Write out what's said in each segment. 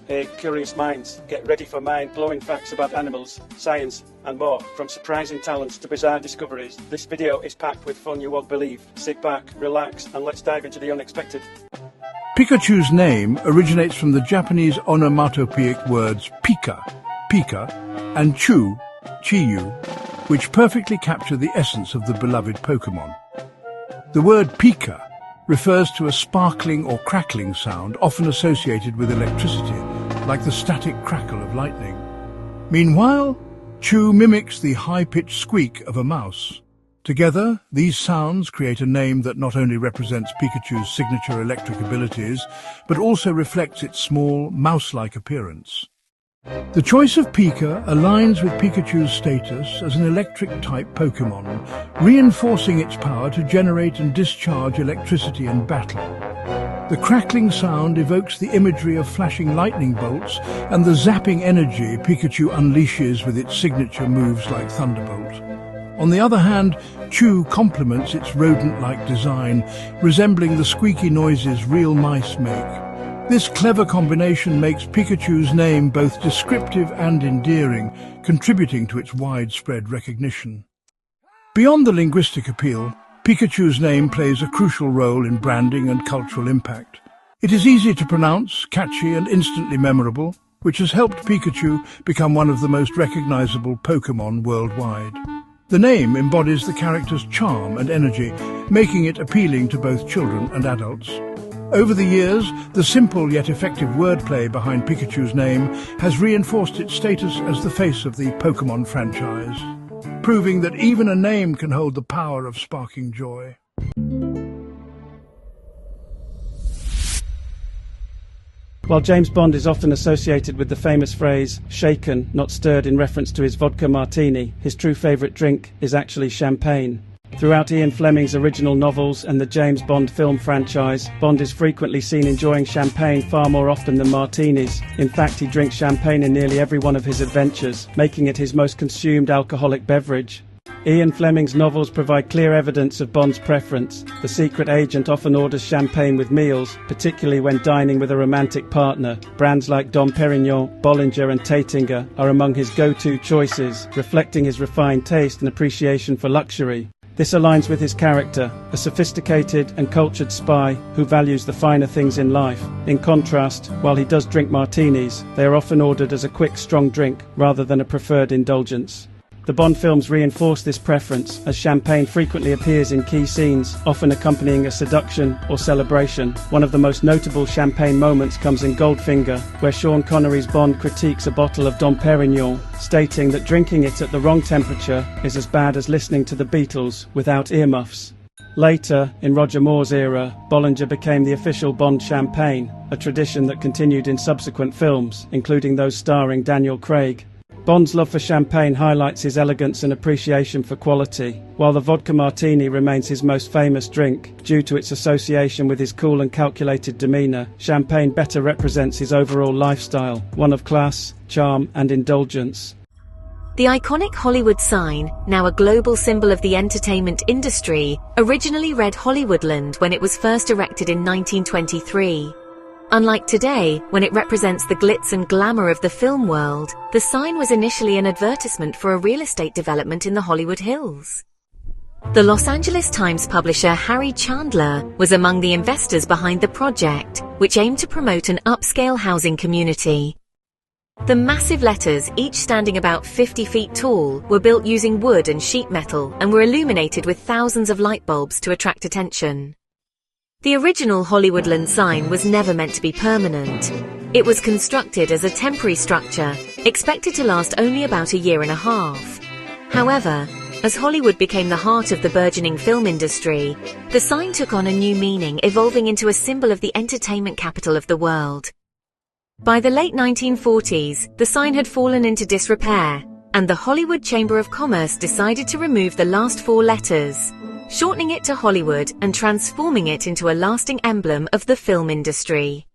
Hey, curious minds, get ready for mind-blowing facts about animals, science, and more. From surprising talents to bizarre discoveries, this video is packed with fun you won't believe. Sit back, relax, and let's dive into the unexpected. Pikachu's name originates from the Japanese onomatopoeic words pika, pika, and chu, chiyu, which perfectly capture the essence of the beloved Pokémon. The word pika refers to a sparkling or crackling sound often associated with electricity, like the static crackle of lightning. Meanwhile, chu mimics the high-pitched squeak of a mouse. Together, these sounds create a name that not only represents Pikachu's signature electric abilities, but also reflects its small, mouse-like appearance. The choice of Pika aligns with Pikachu's status as an electric-type Pokémon, reinforcing its power to generate and discharge electricity in battle. The crackling sound evokes the imagery of flashing lightning bolts and the zapping energy Pikachu unleashes with its signature moves like Thunderbolt. On the other hand, Chu complements its rodent-like design, resembling the squeaky noises real mice make. This clever combination makes Pikachu's name both descriptive and endearing, contributing to its widespread recognition. Beyond the linguistic appeal, Pikachu's name plays a crucial role in branding and cultural impact. It is easy to pronounce, catchy and instantly memorable, which has helped Pikachu become one of the most recognizable Pokémon worldwide. The name embodies the character's charm and energy, making it appealing to both children and adults. Over the years, the simple yet effective wordplay behind Pikachu's name has reinforced its status as the face of the Pokémon franchise, proving that even a name can hold the power of sparking joy. While James Bond is often associated with the famous phrase, shaken, not stirred, in reference to his vodka martini, his true favourite drink is actually champagne. Throughout Ian Fleming's original novels and the James Bond film franchise, Bond is frequently seen enjoying champagne far more often than martinis. In fact, he drinks champagne in nearly every one of his adventures, making it his most consumed alcoholic beverage. Ian Fleming's novels provide clear evidence of Bond's preference. The secret agent often orders champagne with meals, particularly when dining with a romantic partner. Brands like Dom Perignon, Bollinger and Taittinger are among his go-to choices, reflecting his refined taste and appreciation for luxury. This aligns with his character, a sophisticated and cultured spy who values the finer things in life. In contrast, while he does drink martinis, they are often ordered as a quick, strong drink rather than a preferred indulgence. The Bond films reinforce this preference, as champagne frequently appears in key scenes, often accompanying a seduction or celebration. One of the most notable champagne moments comes in Goldfinger, where Sean Connery's Bond critiques a bottle of Dom Perignon, stating that drinking it at the wrong temperature is as bad as listening to the Beatles without earmuffs. Later, in Roger Moore's era, Bollinger became the official Bond champagne, a tradition that continued in subsequent films, including those starring Daniel Craig. Bond's love for champagne highlights his elegance and appreciation for quality, while the vodka martini remains his most famous drink. Due to its association with his cool and calculated demeanour, champagne better represents his overall lifestyle, one of class, charm and indulgence. The iconic Hollywood sign, now a global symbol of the entertainment industry, originally read Hollywoodland when it was first erected in 1923. Unlike today, when it represents the glitz and glamour of the film world, the sign was initially an advertisement for a real estate development in the Hollywood Hills. The Los Angeles Times publisher Harry Chandler was among the investors behind the project, which aimed to promote an upscale housing community. The massive letters, each standing about 50 feet tall, were built using wood and sheet metal and were illuminated with thousands of light bulbs to attract attention. The original Hollywoodland sign was never meant to be permanent. It was constructed as a temporary structure, expected to last only about a year and a half. However, as Hollywood became the heart of the burgeoning film industry, the sign took on a new meaning, evolving into a symbol of the entertainment capital of the world. By the late 1940s, the sign had fallen into disrepair, and the Hollywood Chamber of Commerce decided to remove the last four letters, shortening it to Hollywood and transforming it into a lasting emblem of the film industry.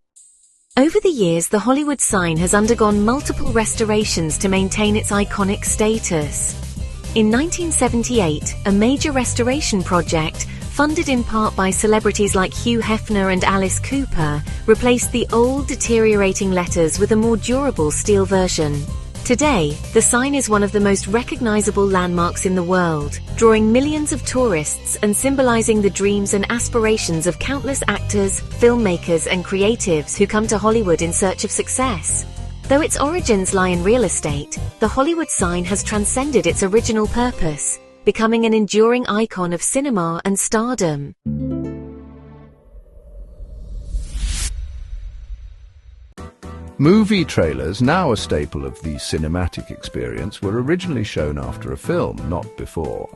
Over the years, the Hollywood sign has undergone multiple restorations to maintain its iconic status. In 1978, a major restoration project funded in part by celebrities like Hugh Hefner and Alice Cooper, replaced the old, deteriorating letters with a more durable steel version. Today, the sign is one of the most recognizable landmarks in the world, drawing millions of tourists and symbolizing the dreams and aspirations of countless actors, filmmakers, and creatives who come to Hollywood in search of success. Though its origins lie in real estate, the Hollywood sign has transcended its original purpose, becoming an enduring icon of cinema and stardom. Movie trailers, now a staple of the cinematic experience, were originally shown after a film, not before.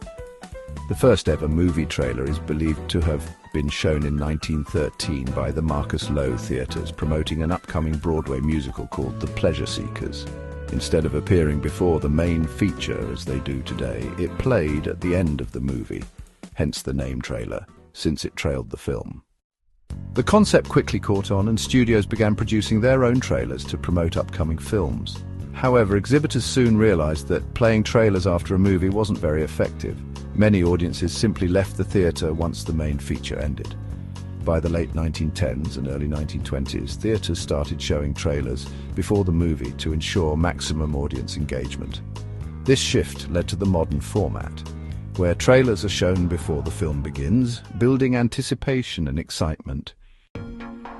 The first ever movie trailer is believed to have been shown in 1913 by the Marcus Loew Theatres, promoting an upcoming Broadway musical called The Pleasure Seekers. Instead of appearing before the main feature as they do today, it played at the end of the movie, hence the name trailer, since it trailed the film. The concept quickly caught on and studios began producing their own trailers to promote upcoming films. However, exhibitors soon realized that playing trailers after a movie wasn't very effective. Many audiences simply left the theater once the main feature ended. By the late 1910s and early 1920s, theaters started showing trailers before the movie to ensure maximum audience engagement. This shift led to the modern format, where trailers are shown before the film begins, building anticipation and excitement.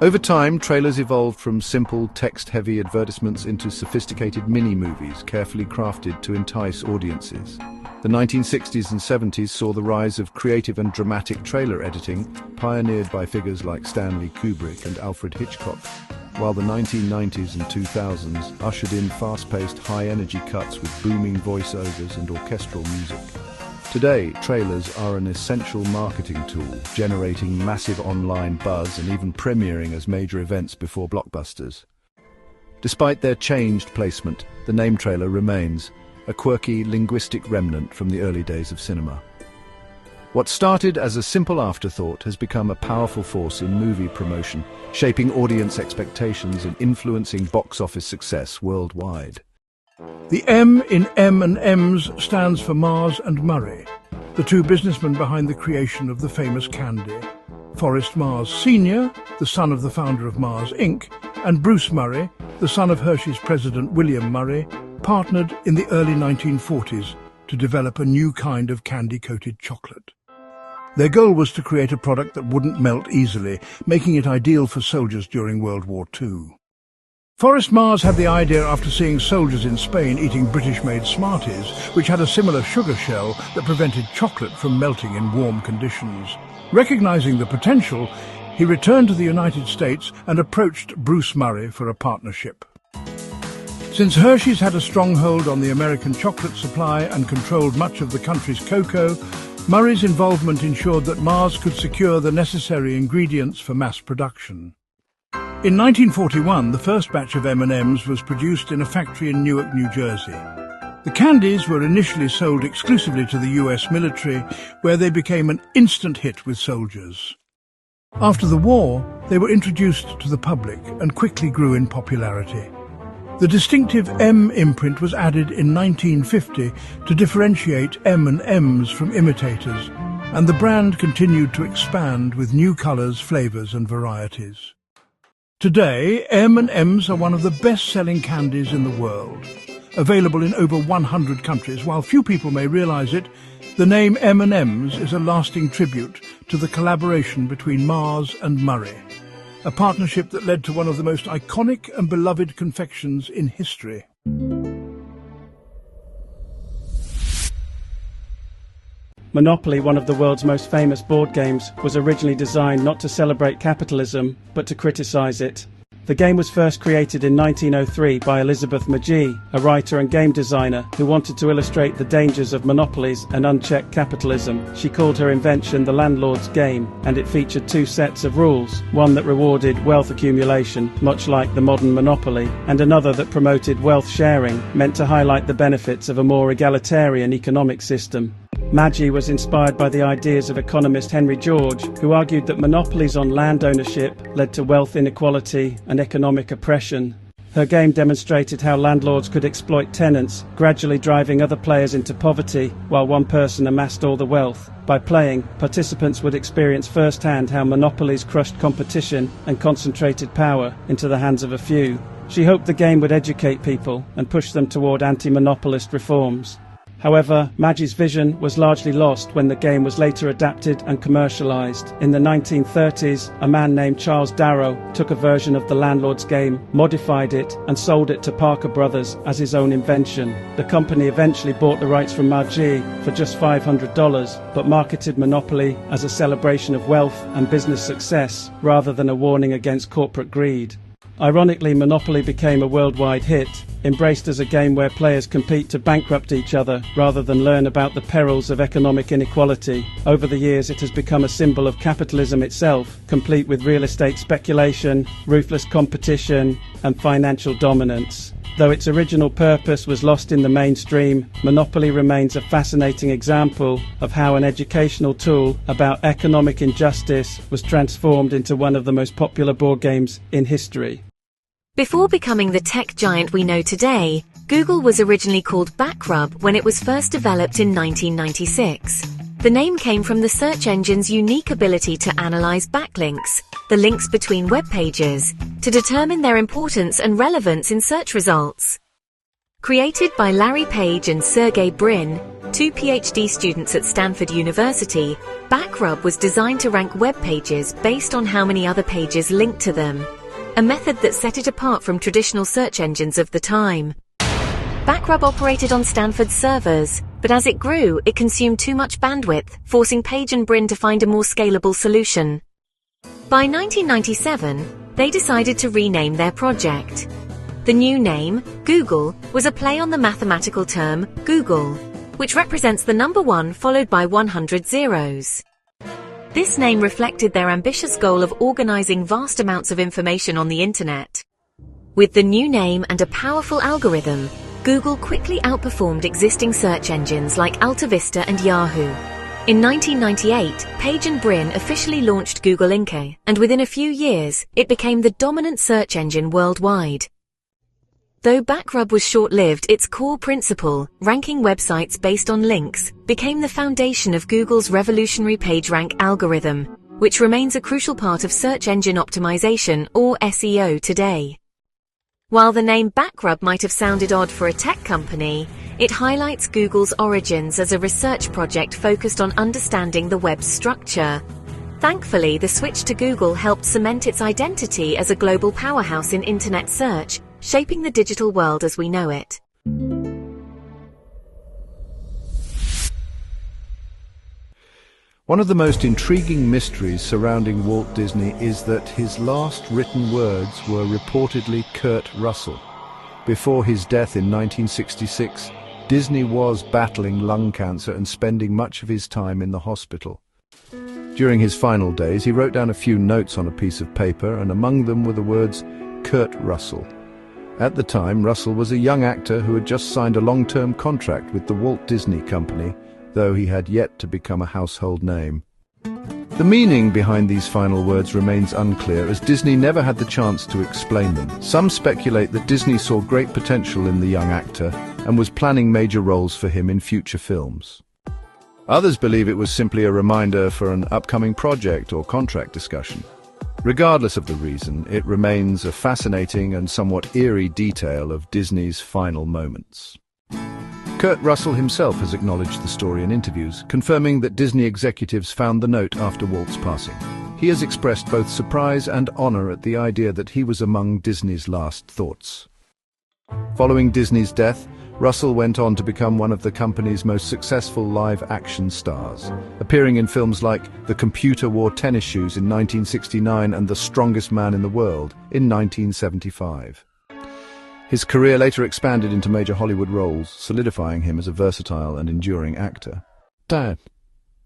Over time, trailers evolved from simple, text-heavy advertisements into sophisticated mini-movies carefully crafted to entice audiences. The 1960s and 70s saw the rise of creative and dramatic trailer editing, pioneered by figures like Stanley Kubrick and Alfred Hitchcock, while the 1990s and 2000s ushered in fast-paced, high-energy cuts with booming voiceovers and orchestral music. Today, trailers are an essential marketing tool, generating massive online buzz and even premiering as major events before blockbusters. Despite their changed placement, the name trailer remains a quirky linguistic remnant from the early days of cinema. What started as a simple afterthought has become a powerful force in movie promotion, shaping audience expectations and influencing box office success worldwide. The M in M&Ms stands for Mars and Murrie, the two businessmen behind the creation of the famous candy. Forrest Mars Sr., the son of the founder of Mars Inc., and Bruce Murrie, the son of Hershey's president William Murrie, partnered in the early 1940s to develop a new kind of candy-coated chocolate. Their goal was to create a product that wouldn't melt easily, making it ideal for soldiers during World War II. Forrest Mars had the idea after seeing soldiers in Spain eating British-made Smarties, which had a similar sugar shell that prevented chocolate from melting in warm conditions. Recognizing the potential, he returned to the United States and approached Bruce Murrie for a partnership. Since Hershey's had a stronghold on the American chocolate supply and controlled much of the country's cocoa, Murrie's involvement ensured that Mars could secure the necessary ingredients for mass production. In 1941, the first batch of M&Ms was produced in a factory in Newark, New Jersey. The candies were initially sold exclusively to the US military, where they became an instant hit with soldiers. After the war, they were introduced to the public and quickly grew in popularity. The distinctive M imprint was added in 1950 to differentiate M&Ms from imitators, and the brand continued to expand with new colours, flavours and varieties. Today, M&Ms are one of the best-selling candies in the world. Available in over 100 countries, while few people may realise it, the name M&Ms is a lasting tribute to the collaboration between Mars and Murrie, a partnership that led to one of the most iconic and beloved confections in history. Monopoly, one of the world's most famous board games, was originally designed not to celebrate capitalism, but to criticize it. The game was first created in 1903 by Elizabeth Magee, a writer and game designer who wanted to illustrate the dangers of monopolies and unchecked capitalism. She called her invention the landlord's game, and it featured two sets of rules, one that rewarded wealth accumulation, much like the modern monopoly, and another that promoted wealth sharing, meant to highlight the benefits of a more egalitarian economic system. Magee was inspired by the ideas of economist Henry George, who argued that monopolies on land ownership led to wealth inequality and economic oppression. Her game demonstrated how landlords could exploit tenants, gradually driving other players into poverty while one person amassed all the wealth. By playing, participants would experience firsthand how monopolies crushed competition and concentrated power into the hands of a few. She hoped the game would educate people and push them toward anti-monopolist reforms. However, Maggie's vision was largely lost when the game was later adapted and commercialized. In the 1930s, a man named Charles Darrow took a version of the landlord's game, modified it, and sold it to Parker Brothers as his own invention. The company eventually bought the rights from Maggie for just $500, but marketed Monopoly as a celebration of wealth and business success rather than a warning against corporate greed. Ironically, Monopoly became a worldwide hit, embraced as a game where players compete to bankrupt each other rather than learn about the perils of economic inequality. Over the years, it has become a symbol of capitalism itself, complete with real estate speculation, ruthless competition, and financial dominance. Though its original purpose was lost in the mainstream, Monopoly remains a fascinating example of how an educational tool about economic injustice was transformed into one of the most popular board games in history. Before becoming the tech giant we know today, Google was originally called Backrub when it was first developed in 1996. The name came from the search engine's unique ability to analyze backlinks, the links between web pages, to determine their importance and relevance in search results. Created by Larry Page and Sergey Brin, two PhD students at Stanford University, Backrub was designed to rank web pages based on how many other pages linked to them, a method that set it apart from traditional search engines of the time. Backrub operated on Stanford's servers, but as it grew, it consumed too much bandwidth, forcing Page and Brin to find a more scalable solution. By 1997, they decided to rename their project. The new name, Google, was a play on the mathematical term Google, which represents the number 1 followed by 100 zeros. This name reflected their ambitious goal of organizing vast amounts of information on the internet. With the new name and a powerful algorithm, Google quickly outperformed existing search engines like AltaVista and Yahoo. In 1998, Page and Brin officially launched Google Inc., and within a few years, it became the dominant search engine worldwide. Though Backrub was short-lived, its core principle, ranking websites based on links, became the foundation of Google's revolutionary PageRank algorithm, which remains a crucial part of search engine optimization, or SEO, today. While the name Backrub might have sounded odd for a tech company, it highlights Google's origins as a research project focused on understanding the web's structure. Thankfully, the switch to Google helped cement its identity as a global powerhouse in internet search, shaping the digital world as we know it. One of the most intriguing mysteries surrounding Walt Disney is that his last written words were reportedly Kurt Russell. Before his death in 1966, Disney was battling lung cancer and spending much of his time in the hospital. During his final days, he wrote down a few notes on a piece of paper, and among them were the words Kurt Russell. At the time, Russell was a young actor who had just signed a long-term contract with the Walt Disney Company, though he had yet to become a household name. The meaning behind these final words remains unclear, as Disney never had the chance to explain them. Some speculate that Disney saw great potential in the young actor and was planning major roles for him in future films. Others believe it was simply a reminder for an upcoming project or contract discussion. Regardless of the reason, it remains a fascinating and somewhat eerie detail of Disney's final moments. Kurt Russell himself has acknowledged the story in interviews, confirming that Disney executives found the note after Walt's passing. He has expressed both surprise and honor at the idea that he was among Disney's last thoughts. Following Disney's death, Russell went on to become one of the company's most successful live-action stars, appearing in films like The Computer Wore Tennis Shoes in 1969 and The Strongest Man in the World in 1975. His career later expanded into major Hollywood roles, solidifying him as a versatile and enduring actor.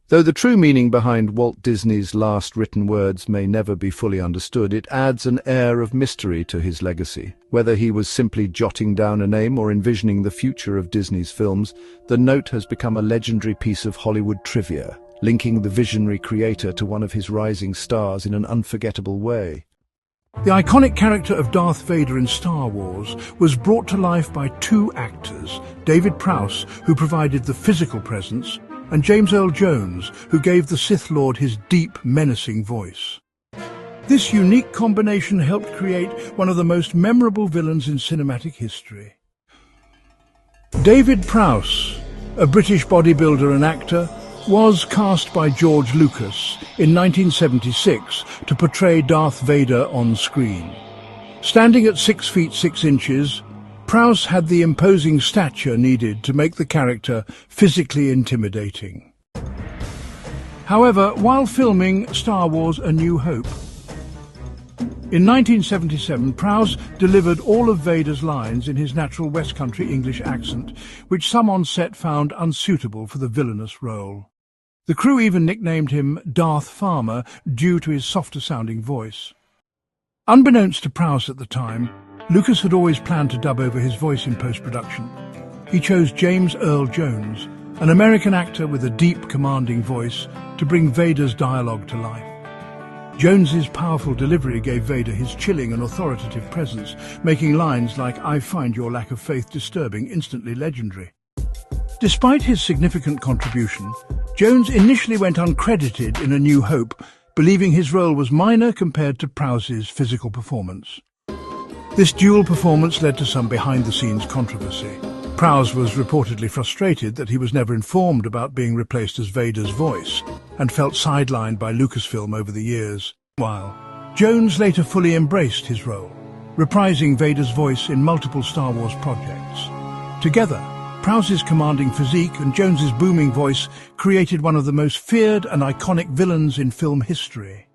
Though the true meaning behind Walt Disney's last written words may never be fully understood, it adds an air of mystery to his legacy. Whether he was simply jotting down a name or envisioning the future of Disney's films, the note has become a legendary piece of Hollywood trivia, linking the visionary creator to one of his rising stars in an unforgettable way. The iconic character of Darth Vader in Star Wars was brought to life by two actors, David Prowse, who provided the physical presence, and James Earl Jones, who gave the Sith Lord his deep, menacing voice. This unique combination helped create one of the most memorable villains in cinematic history. David Prowse, a British bodybuilder and actor, was cast by George Lucas in 1976 to portray Darth Vader on screen. Standing at 6 feet 6 inches, Prowse had the imposing stature needed to make the character physically intimidating. However, while filming Star Wars: A New Hope, in 1977, Prowse delivered all of Vader's lines in his natural West Country English accent, which some on set found unsuitable for the villainous role. The crew even nicknamed him Darth Farmer due to his softer-sounding voice. Unbeknownst to Prowse at the time, Lucas had always planned to dub over his voice in post-production. He chose James Earl Jones, an American actor with a deep, commanding voice, to bring Vader's dialogue to life. Jones's powerful delivery gave Vader his chilling and authoritative presence, making lines like "I find your lack of faith disturbing" instantly legendary. Despite his significant contribution, Jones initially went uncredited in A New Hope, believing his role was minor compared to Prowse's physical performance. This dual performance led to some behind-the-scenes controversy. Prowse was reportedly frustrated that he was never informed about being replaced as Vader's voice, and felt sidelined by Lucasfilm over the years, while Jones later fully embraced his role, reprising Vader's voice in multiple Star Wars projects. Together, Prowse's commanding physique and Jones's booming voice created one of the most feared and iconic villains in film history.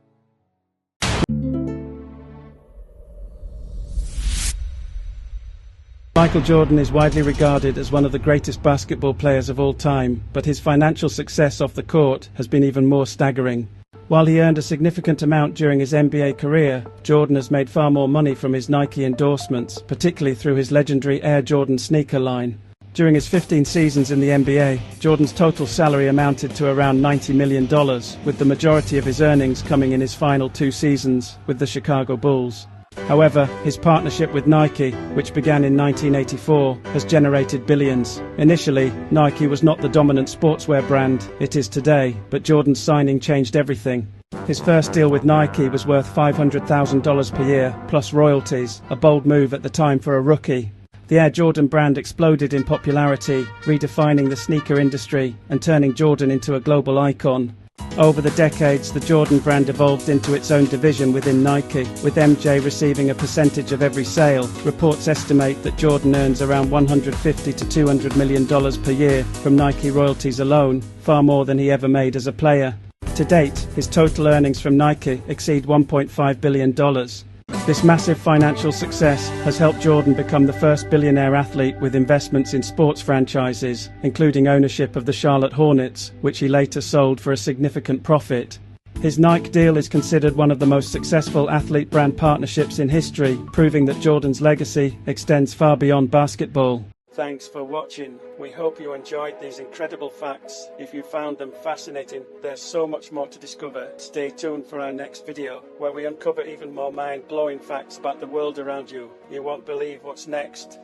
Michael Jordan is widely regarded as one of the greatest basketball players of all time, but his financial success off the court has been even more staggering. While he earned a significant amount during his NBA career, Jordan has made far more money from his Nike endorsements, particularly through his legendary Air Jordan sneaker line. During his 15 seasons in the NBA, Jordan's total salary amounted to around $90 million, with the majority of his earnings coming in his final 2 seasons with the Chicago Bulls. However, his partnership with Nike, which began in 1984, has generated billions. Initially, Nike was not the dominant sportswear brand it is today, but Jordan's signing changed everything. His first deal with Nike was worth $500,000 per year, plus royalties, a bold move at the time for a rookie. The Air Jordan brand exploded in popularity, redefining the sneaker industry and turning Jordan into a global icon. Over the decades, the Jordan brand evolved into its own division within Nike, with MJ receiving a percentage of every sale. Reports estimate that Jordan earns around $150 to $200 million per year from Nike royalties alone, far more than he ever made as a player. To date, his total earnings from Nike exceed $1.5 billion. This massive financial success has helped Jordan become the first billionaire athlete with investments in sports franchises, including ownership of the Charlotte Hornets, which he later sold for a significant profit. His Nike deal is considered one of the most successful athlete-brand partnerships in history, proving that Jordan's legacy extends far beyond basketball. Thanks for watching. We hope you enjoyed these incredible facts. If you found them fascinating, there's so much more to discover. Stay tuned for our next video, where we uncover even more mind-blowing facts about the world around you. You won't believe what's next.